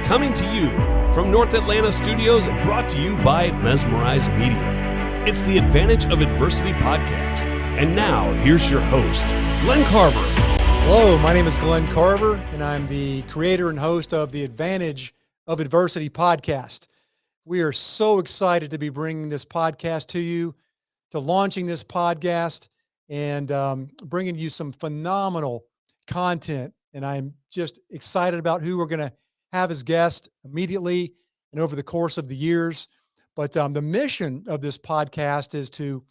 Coming to you from North Atlanta Studios and brought to you by Mesmerize Media. It's the Advantage of Adversity podcast. And now, here's your host, Glenn Carver. Hello, my name is Glenn Carver, and I'm the creator and host of the Advantage of Adversity podcast. We are so excited to be bringing this podcast to you, to launching this podcast, and bringing you some phenomenal content. And I'm just excited about who we're going to have as guest immediately and over the course of the years. But the mission of this podcast is to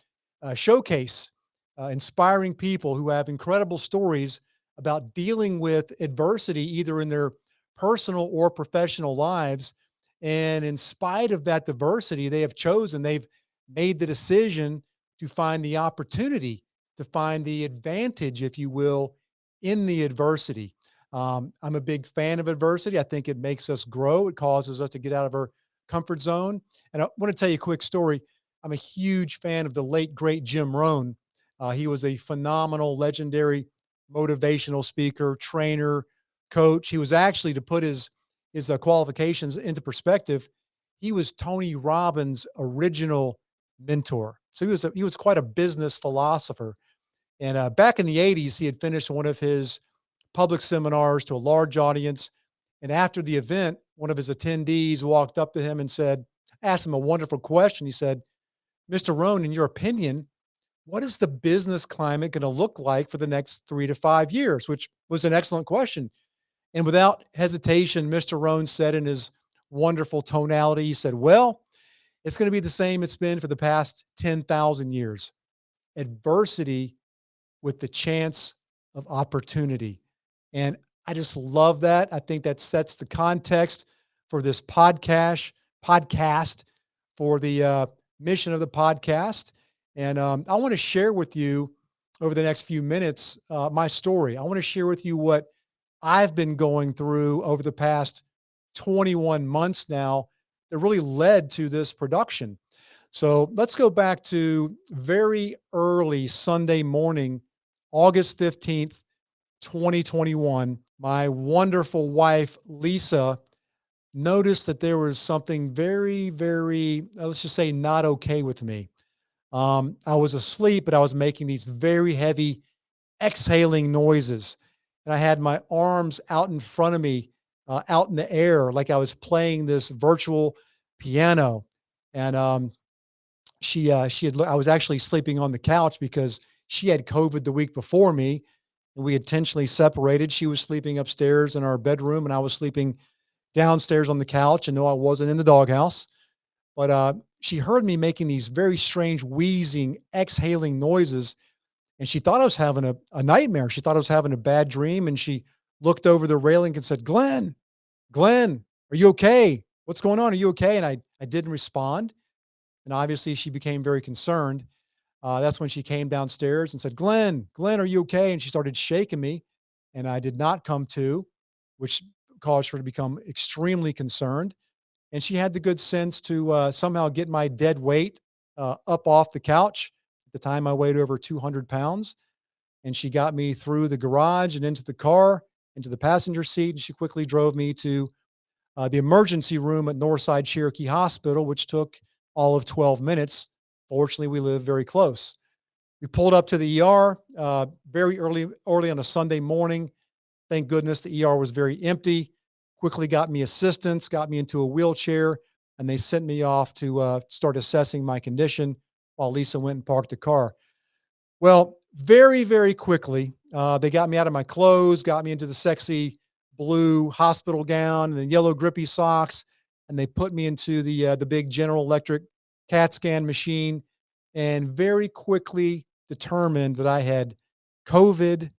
showcase inspiring people who have incredible stories about dealing with adversity, either in their personal or professional lives. And in spite of that diversity, they've made the decision to find the opportunity, to find the advantage, if you will, in the adversity. I'm a big fan of adversity. I think it makes us grow. It causes us to get out of our comfort zone. And I want to tell you a quick story. I'm a huge fan of the late, great Jim Rohn. He was a phenomenal, legendary motivational speaker, trainer, coach. He was actually, to put his qualifications into perspective, he was Tony Robbins' original mentor. So he was quite a business philosopher. And back in the 80s, he had finished one of his public seminars to a large audience. And after the event, one of his attendees walked up to him and asked him a wonderful question. He said, "Mr. Rohn, in your opinion, what is the business climate going to look like for the next 3 to 5 years?" Which was an excellent question. And without hesitation, Mr. Rohn said in his wonderful tonality, he said, "Well, it's going to be the same it's been for the past 10,000 years. Adversity with the chance of opportunity." And I just love that. I think that sets the context for this podcast for the mission of the podcast. And I want to share with you over the next few minutes my story. I want to share with you what I've been going through over the past 21 months now that really led to this production. So let's go back to very early Sunday morning, August 15th, 2021. My wonderful wife, Lisa, noticed that there was something very, very, let's just say, not okay with me. I was asleep, but I was making these very heavy exhaling noises. And I had my arms out in front of me, out in the air, like I was playing this virtual piano. And I was actually sleeping on the couch because she had COVID the week before me, and we intentionally separated. She was sleeping upstairs in our bedroom, and I was sleeping downstairs on the couch. And no, I wasn't in the doghouse. But she heard me making these very strange wheezing, exhaling noises, and she thought I was having a nightmare. She thought I was having a bad dream, and she looked over the railing and said, Glenn, are you okay? What's going on? Are you okay?" And I didn't respond. And obviously she became very concerned. That's when she came downstairs and said, Glenn, are you okay?" And she started shaking me, and I did not come to, which caused her to become extremely concerned. And she had the good sense to somehow get my dead weight up off the couch. At the time, I weighed over 200 pounds. And she got me through the garage and into the car, into the passenger seat. And she quickly drove me to the emergency room at Northside Cherokee Hospital, which took all of 12 minutes. Fortunately, we live very close. We pulled up to the ER very early on a Sunday morning. Thank goodness the ER was very empty. Quickly got me assistance, got me into a wheelchair, and they sent me off to start assessing my condition while Lisa went and parked the car. Well, very, very quickly, they got me out of my clothes, got me into the sexy blue hospital gown and the yellow grippy socks, and they put me into the big General Electric CAT scan machine, and very quickly determined that I had COVID,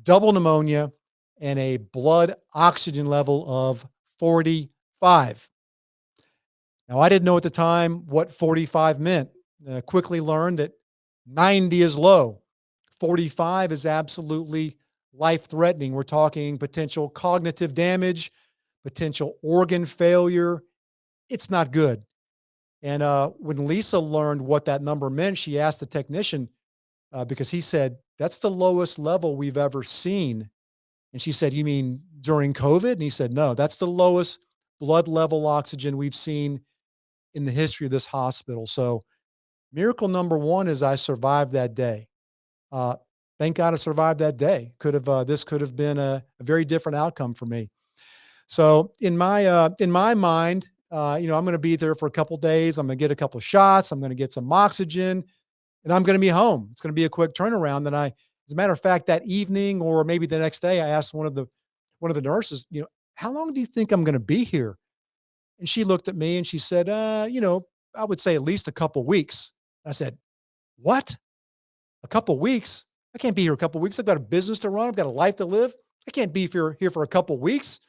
double pneumonia, and a blood oxygen level of 45. Now, I didn't know at the time what 45 meant. Quickly learned that 90 is low. 45 is absolutely life-threatening. We're talking potential cognitive damage, potential organ failure. It's not good. And when Lisa learned what that number meant, she asked the technician, because he said, "That's the lowest level we've ever seen." And she said, "You mean during COVID? And he said, no, that's the lowest blood level oxygen we've seen in the history of this hospital. So miracle number one is I survived that day. Uh, thank God I survived that day. This could have been a very different outcome for me. So in my mind, I'm going to be there for a couple days. I'm going to get a couple of shots. I'm going to get some oxygen, and I'm going to be home. It's going to be a quick turnaround. And as a matter of fact, that evening or maybe the next day, I asked one of the nurses, how long do you think I'm going to be here? And she looked at me and she said, I would say at least a couple weeks. I said, what? A couple weeks? I can't be here a couple weeks. I've got a business to run. I've got a life to live. I can't be here for a couple weeks.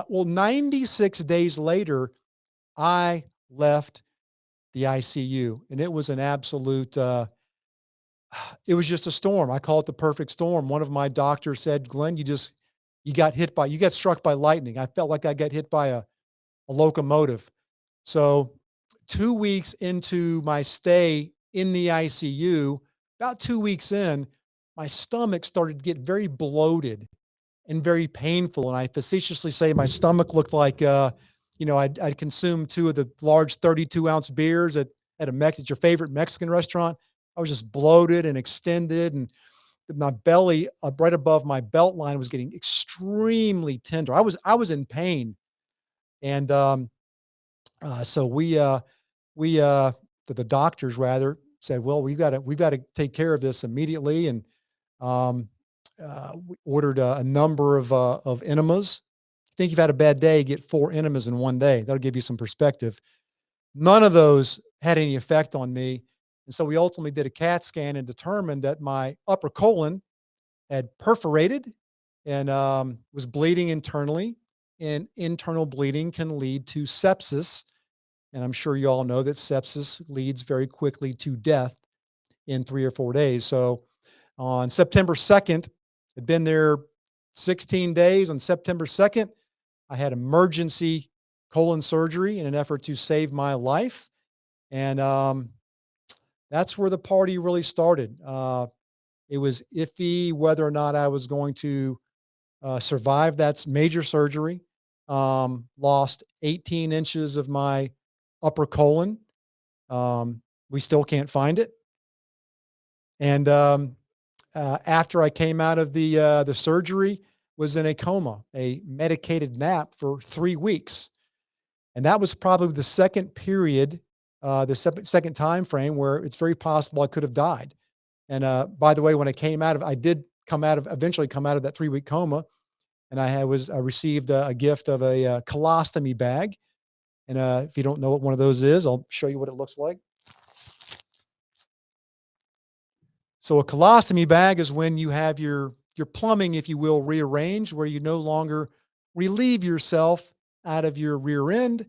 Well, 96 days later, I left the ICU, and it was an absolute, it was just a storm. I call it the perfect storm. One of my doctors said, Glenn, you got struck by lightning. I felt like I got hit by a locomotive. So 2 weeks into my stay in the ICU, about 2 weeks in, my stomach started to get very bloated and very painful. And I facetiously say my stomach looked like, I'd consumed two of the large 32-ounce beers at your favorite Mexican restaurant. I was just bloated and extended, and my belly right above my belt line was getting extremely tender. I was in pain. And so the doctors rather said, well, we've got to take care of this immediately. And um, we ordered a number of enemas. Think you've had a bad day, get 4 enemas in one day. That'll give you some perspective. None of those had any effect on me. And so we ultimately did a CAT scan and determined that my upper colon had perforated and was bleeding internally. And internal bleeding can lead to sepsis. And I'm sure you all know that sepsis leads very quickly to death in 3 or 4 days. So on September 2nd, I'd been there 16 days. On September 2nd, I had emergency colon surgery in an effort to save my life. And that's where the party really started. It was iffy whether or not I was going to survive that major surgery. Lost 18 inches of my upper colon. We still can't find it. And after I came out of the surgery, was in a coma, a medicated nap for 3 weeks. And that was probably the second period, second time frame where it's very possible I could have died. And by the way, when I did eventually come out of that 3-week coma, and I received a gift of a colostomy bag. And if you don't know what one of those is, I'll show you what it looks like. So a colostomy bag is when you have your plumbing, if you will, rearranged, where you no longer relieve yourself out of your rear end.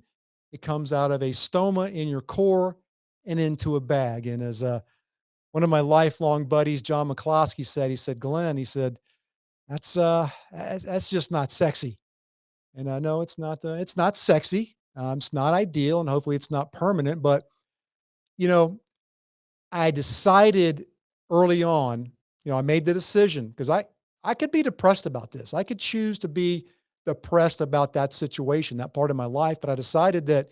It comes out of a stoma in your core and into a bag. And as one of my lifelong buddies, John McCloskey, said, Glenn, he said, that's just not sexy. And I know it's not sexy. It's not ideal, and hopefully it's not permanent. But you know, I decided early on, I made the decision because I could be depressed about this. I could choose to be depressed about that situation, that part of my life. But I decided that,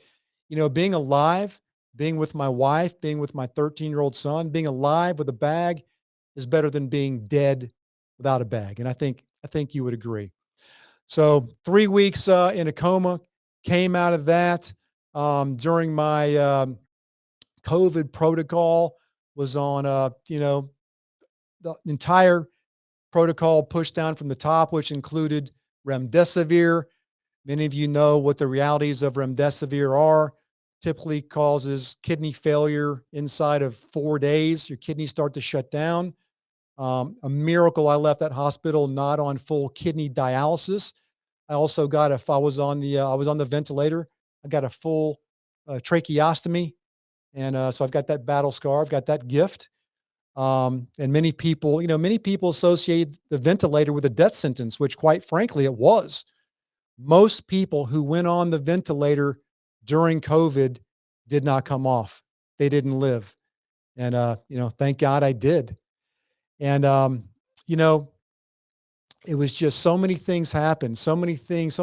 being alive, being with my wife, being with my 13-year-old son, being alive with a bag is better than being dead without a bag. And I think you would agree. So 3 weeks in a coma, came out of that during my COVID protocol, was on, the entire protocol pushed down from the top, which included remdesivir. Many of you know what the realities of remdesivir are. Typically causes kidney failure inside of 4 days. Your kidneys start to shut down. A miracle I left that hospital not on full kidney dialysis. I also got, if I was on the ventilator, I got a full tracheostomy. And so I've got that battle scar. I've got that gift. And many people associate the ventilator with a death sentence, which quite frankly, it was. Most people who went on the ventilator during COVID did not come off. They didn't live. And, thank God I did. And, it was just so many things happened, so many things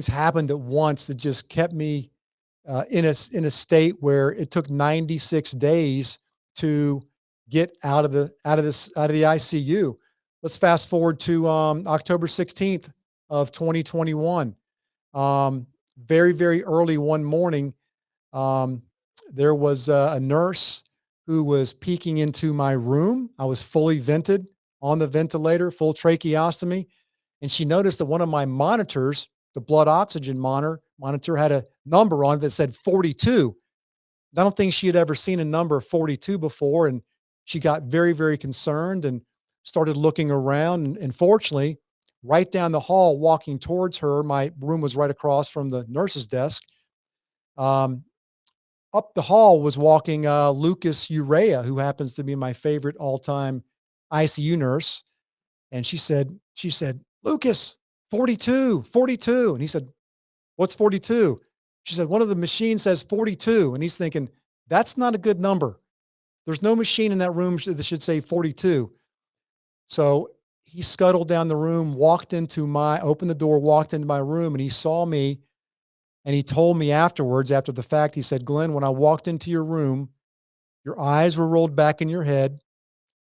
happened at once that just kept me in a state where it took 96 days to get out of the ICU. Let's fast forward to October 16th of 2021. Um, very early one morning, um, there was a nurse who was peeking into my room. I was fully vented on the ventilator, full tracheostomy, and she noticed that one of my monitors, the blood oxygen monitor had a number on it that said 42. I don't think she had ever seen a number 42 before, and she got very concerned and started looking around. And fortunately, right down the hall, walking towards her, my room was right across from the nurse's desk. Um, Up the hall was walking Lucas Uraya, who happens to be my favorite all-time ICU nurse. And she said, Lucas, 42, 42. And he said, what's 42? She said, one of the machines says 42. And he's thinking, that's not a good number. There's no machine in that room that should say 42. So he scuttled down the room, opened the door, walked into my room, and he saw me. And he told me afterwards, after the fact, he said, Glenn, when I walked into your room, your eyes were rolled back in your head,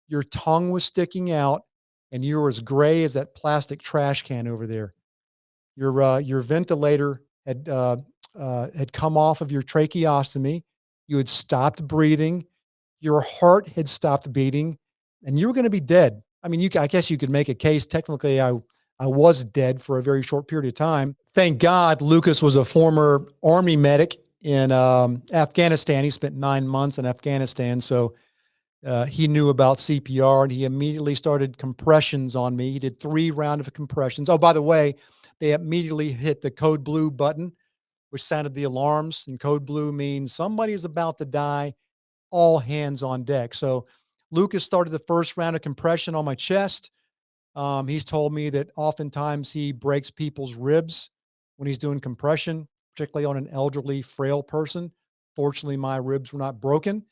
your tongue was sticking out, and you were as gray as that plastic trash can over there. Your ventilator had come off of your tracheostomy. You had stopped breathing. Your heart had stopped beating, and you were going to be dead. I mean, I guess you could make a case. Technically, I was dead for a very short period of time. Thank God, Lucas was a former Army medic in Afghanistan. He spent 9 months in Afghanistan, so he knew about CPR, and he immediately started compressions on me. He did 3 rounds of compressions. Oh, by the way, they immediately hit the code blue button, which sounded the alarms. And code blue means somebody is about to die, all hands on deck. So Lucas started the first round of compression on my chest. He's told me that oftentimes he breaks people's ribs when he's doing compression, particularly on an elderly, frail person. Fortunately, my ribs were not broken.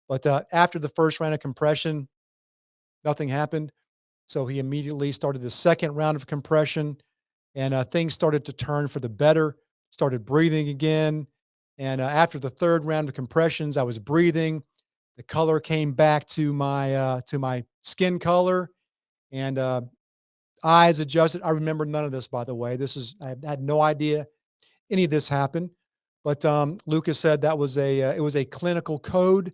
But after the first round of compression, nothing happened. So he immediately started the second round of compression, and things started to turn for the better. Started breathing again, and after the third round of compressions, I was breathing. The color came back to my skin color, and eyes adjusted. I remember none of this, by the way. I had no idea any of this happened. But Lucas said that was it was a clinical code,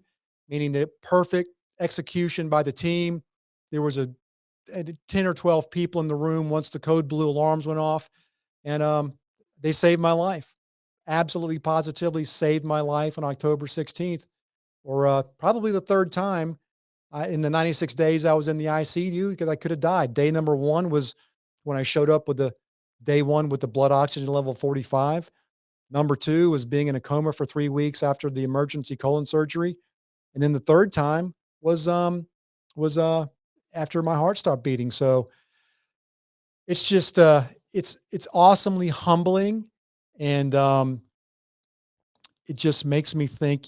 meaning that perfect execution by the team. There was a 10 or 12 people in the room once the code blue alarms went off, and they saved my life. Absolutely, positively saved my life on October 16th, or probably the third time in the 96 days I was in the ICU, because I could have died. Day number one was when I showed up with day one with the blood oxygen level 45. Number two was being in a coma for 3 weeks after the emergency colon surgery. And then the third time was after my heart stopped beating. So it's just it's awesomely humbling, and it just makes me think,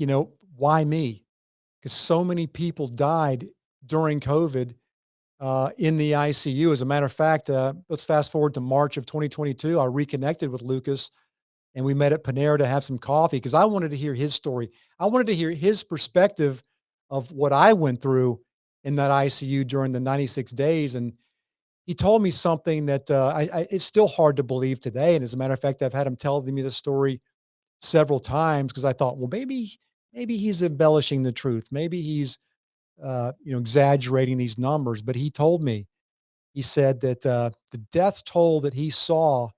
why me? Because so many people died during COVID in the ICU. As a matter of fact, let's fast forward to March of 2022. I reconnected with Lucas, and we met at Panera to have some coffee because I wanted to hear his story. I wanted to hear his perspective of what I went through in that ICU during the 96 days. And he told me something that it's still hard to believe today. And as a matter of fact, I've had him telling me this story several times because I thought, well, maybe he's embellishing the truth. Maybe he's exaggerating these numbers. But he told me, he said that the death toll that he saw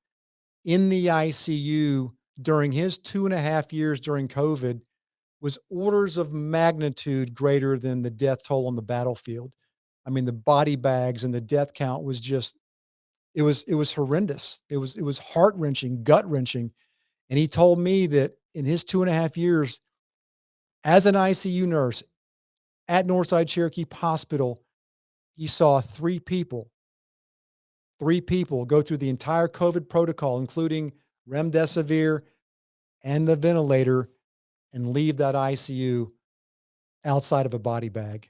in the ICU during his 2.5 years during COVID was orders of magnitude greater than the death toll on the battlefield. I mean, the body bags and the death count was just, it was horrendous. It was heart wrenching, gut wrenching. And he told me that in his 2.5 years as an ICU nurse at Northside Cherokee Hospital, he saw three people go through the entire COVID protocol, including remdesivir and the ventilator, and leave that ICU outside of a body bag.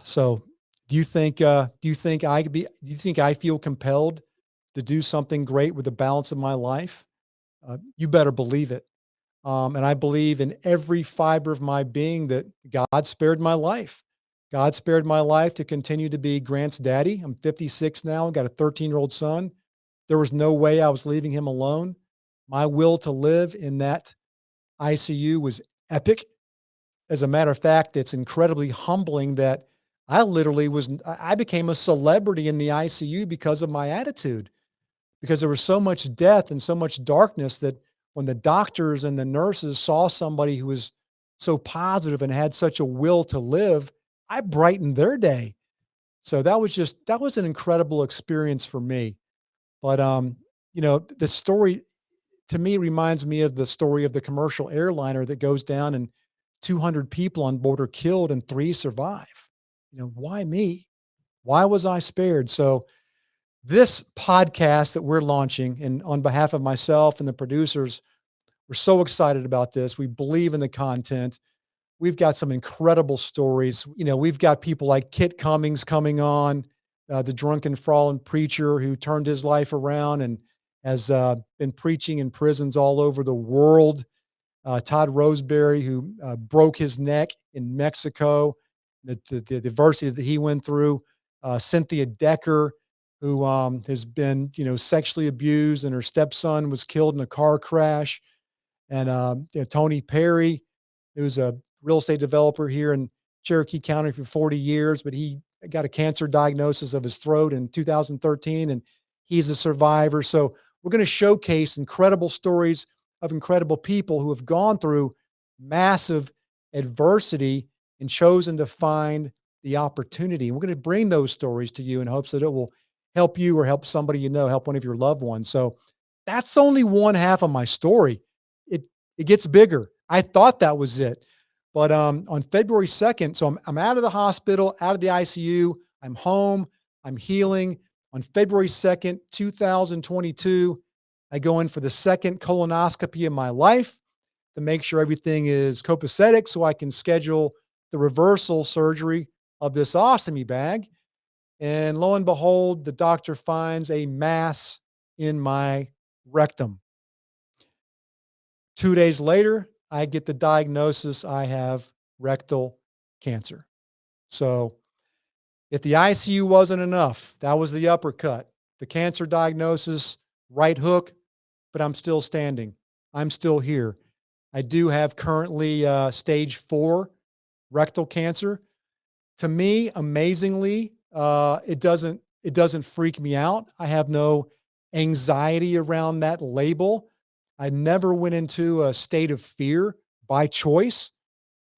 So Do you think I feel compelled to do something great with the balance of my life? You better believe it. And I believe in every fiber of my being that God spared my life. God spared my life to continue to be Grant's daddy. I'm 56 now. I've got a 13-year-old son. There was no way I was leaving him alone. My will to live in that ICU was epic. As a matter of fact, it's incredibly humbling that I became a celebrity in the ICU because of my attitude, because there was so much death and so much darkness that when the doctors and the nurses saw somebody who was so positive and had such a will to live, I brightened their day. So that was an incredible experience for me. But the story to me reminds me of the story of the commercial airliner that goes down and 200 people on board are killed and 3 survive. Why me? Why was I spared? So this podcast that we're launching, and on behalf of myself and the producers, we're so excited about this. We believe in the content. We've got some incredible stories. We've got people like Kit Cummings coming on, the drunken fallen preacher who turned his life around and has been preaching in prisons all over the world. Todd Roseberry, who broke his neck in Mexico, the adversity that he went through. Cynthia Decker, who has been, sexually abused, and her stepson was killed in a car crash. And Tony Perry, who's a real estate developer here in Cherokee County for 40 years, but he got a cancer diagnosis of his throat in 2013, and he's a survivor. So we're going to showcase incredible stories of incredible people who have gone through massive adversity and chosen to find the opportunity. And we're going to bring those stories to you in hopes that it will help you or help somebody help one of your loved ones. So that's only one half of my story. It gets bigger. I thought that was it. But on February 2nd, so I'm out of the hospital, out of the ICU, I'm home, I'm healing. On February 2nd, 2022, I go in for the second colonoscopy of my life to make sure everything is copacetic so I can schedule the reversal surgery of this ostomy bag. And lo and behold, the doctor finds a mass in my rectum. 2 days later, I get the diagnosis I have rectal cancer. So if the ICU wasn't enough, that was the uppercut. The cancer diagnosis, right hook, but I'm still standing. I'm still here. I do have currently stage 4 rectal cancer. To me, amazingly, it doesn't freak me out. I have no anxiety around that label. I never went into a state of fear by choice.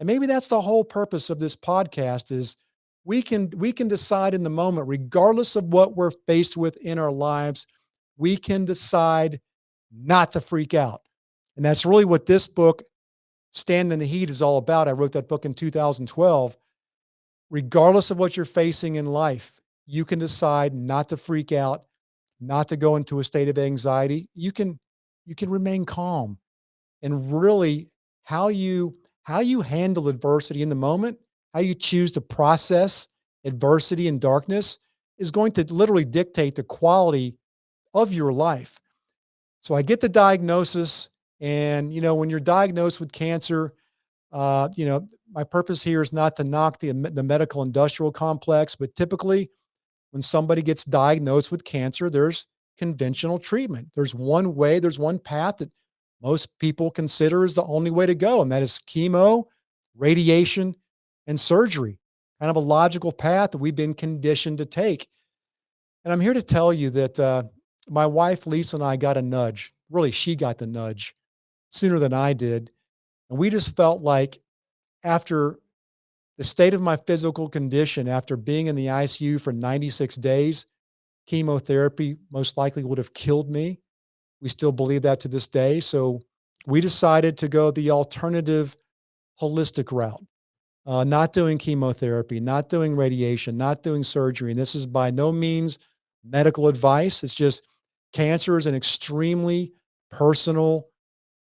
And maybe that's the whole purpose of this podcast is we can decide in the moment, regardless of what we're faced with in our lives, we can decide not to freak out. And that's really what this book, Stand in the Heat, is all about. I wrote that book in 2012. Regardless of what you're facing in life, you can decide not to freak out, not to go into a state of anxiety. You can remain calm. And really how you handle adversity in the moment, how you choose to process adversity and darkness is going to literally dictate the quality of your life. So I get the diagnosis, and when you're diagnosed with cancer, my purpose here is not to knock the medical industrial complex, but typically when somebody gets diagnosed with cancer, there's conventional treatment. There's one way, there's one path that most people consider is the only way to go, and that is chemo, radiation, and surgery. Kind of a logical path that we've been conditioned to take. And I'm here to tell you that my wife, Lisa, and I got a nudge. Really, she got the nudge sooner than I did. And we just felt like after the state of my physical condition, after being in the ICU for 96 days, chemotherapy most likely would have killed me. We still believe that to this day. So we decided to go the alternative holistic route, not doing chemotherapy, not doing radiation, not doing surgery. And this is by no means medical advice. It's just cancer is an extremely personal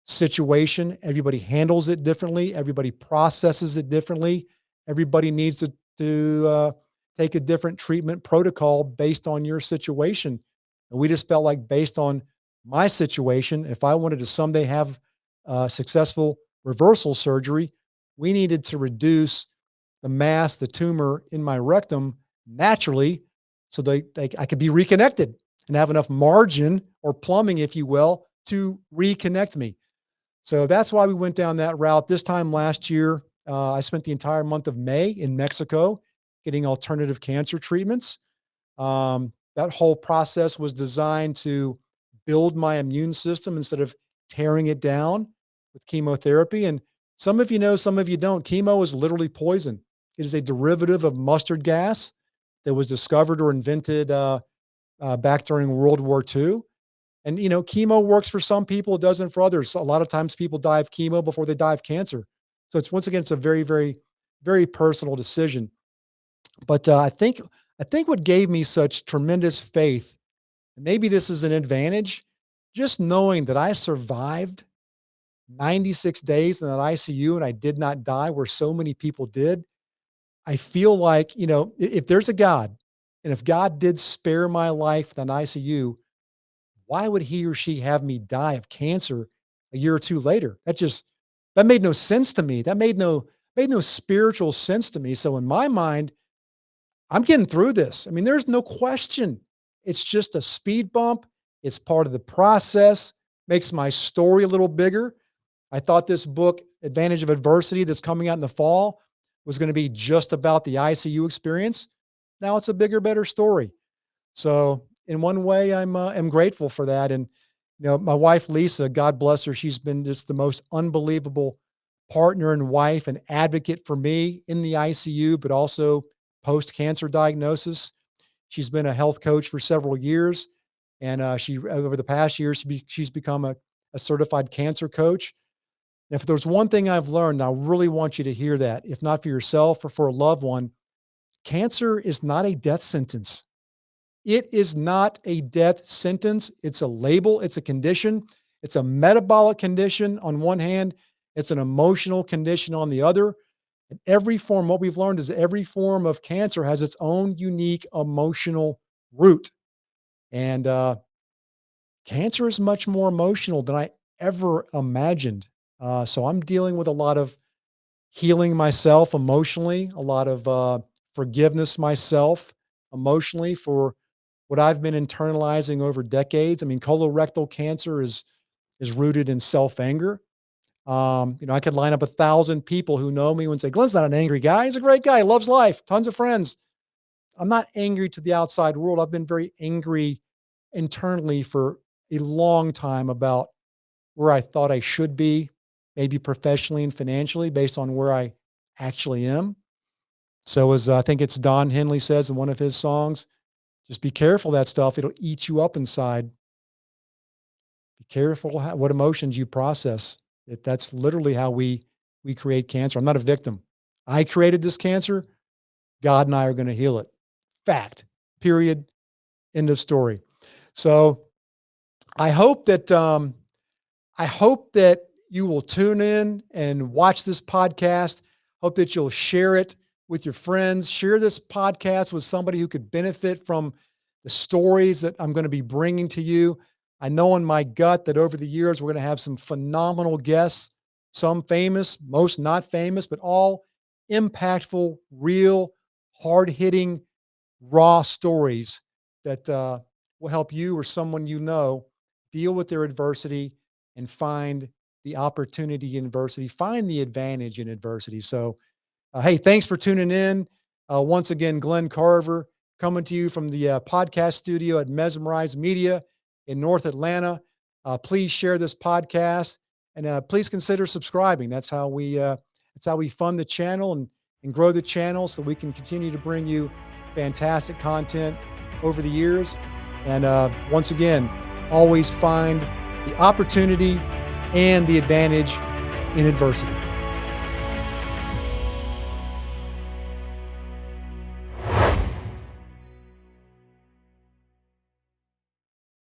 situation. Everybody handles it differently. Everybody processes it differently. Everybody needs to take a different treatment protocol based on your situation. And we just felt like based on my situation, if I wanted to someday have successful reversal surgery, we needed to reduce the mass, the tumor in my rectum naturally so I could be reconnected and have enough margin or plumbing, if you will, to reconnect me. So that's why we went down that route. This time last year, I spent the entire month of May in Mexico getting alternative cancer treatments. That whole process was designed to build my immune system instead of tearing it down with chemotherapy. And some of you know, some of you don't. Chemo is literally poison. It is a derivative of mustard gas that was discovered or invented back during World War II. And, chemo works for some people, it doesn't for others. A lot of times people die of chemo before they die of cancer. So once again, it's a very, very, very personal decision. But I think what gave me such tremendous faith, and maybe this is an advantage, just knowing that I survived 96 days in that ICU and I did not die where so many people did. I feel like, if there's a God, and if God did spare my life in ICU, why would he or she have me die of cancer a year or two later? That made no sense to me. That made no spiritual sense to me. So in my mind, I'm getting through this. I mean, there's no question. It's just a speed bump. It's part of the process, makes my story a little bigger. I thought this book, Advantage of Adversity, that's coming out in the fall, was going to be just about the ICU experience. Now it's a bigger, better story. So in one way, I'm grateful for that. And, my wife, Lisa, God bless her, she's been just the most unbelievable partner and wife and advocate for me in the ICU, but also post-cancer diagnosis. She's been a health coach for several years. And over the past years, she's become a certified cancer coach. If there's one thing I've learned, I really want you to hear that, if not for yourself or for a loved one, cancer is not a death sentence. It is not a death sentence. It's a label. It's a condition. It's a metabolic condition on one hand. It's an emotional condition on the other. And what we've learned is every form of cancer has its own unique emotional root. And cancer is much more emotional than I ever imagined. So I'm dealing with a lot of healing myself emotionally, a lot of forgiveness myself emotionally for what I've been internalizing over decades. I mean, colorectal cancer is rooted in self-anger. I could line up 1,000 people who know me and say, Glenn's not an angry guy. He's a great guy. He loves life. Tons of friends. I'm not angry to the outside world. I've been very angry internally for a long time about where I thought I should be, maybe professionally and financially based on where I actually am. So as I think it's Don Henley says in one of his songs, just be careful of that stuff. It'll eat you up inside. Be careful what emotions you process. That's literally how we create cancer. I'm not a victim. I created this cancer. God and I are going to heal it. Fact. Period. End of story. So I hope that you will tune in and watch this podcast. Hope that you'll share it with your friends. Share this podcast with somebody who could benefit from the stories that I'm going to be bringing to you. I know in my gut that over the years, we're going to have some phenomenal guests, some famous, most not famous, but all impactful, real, hard-hitting, raw stories that will help you or someone you know deal with their adversity and find the opportunity in adversity, find the advantage in adversity. So, hey, thanks for tuning in. Once again, Glenn Carver coming to you from the podcast studio at Mesmerize Media in North Atlanta. Please share this podcast and please consider subscribing. That's how we fund the channel and grow the channel so we can continue to bring you fantastic content over the years. And once again, always find the opportunity and the advantage in adversity.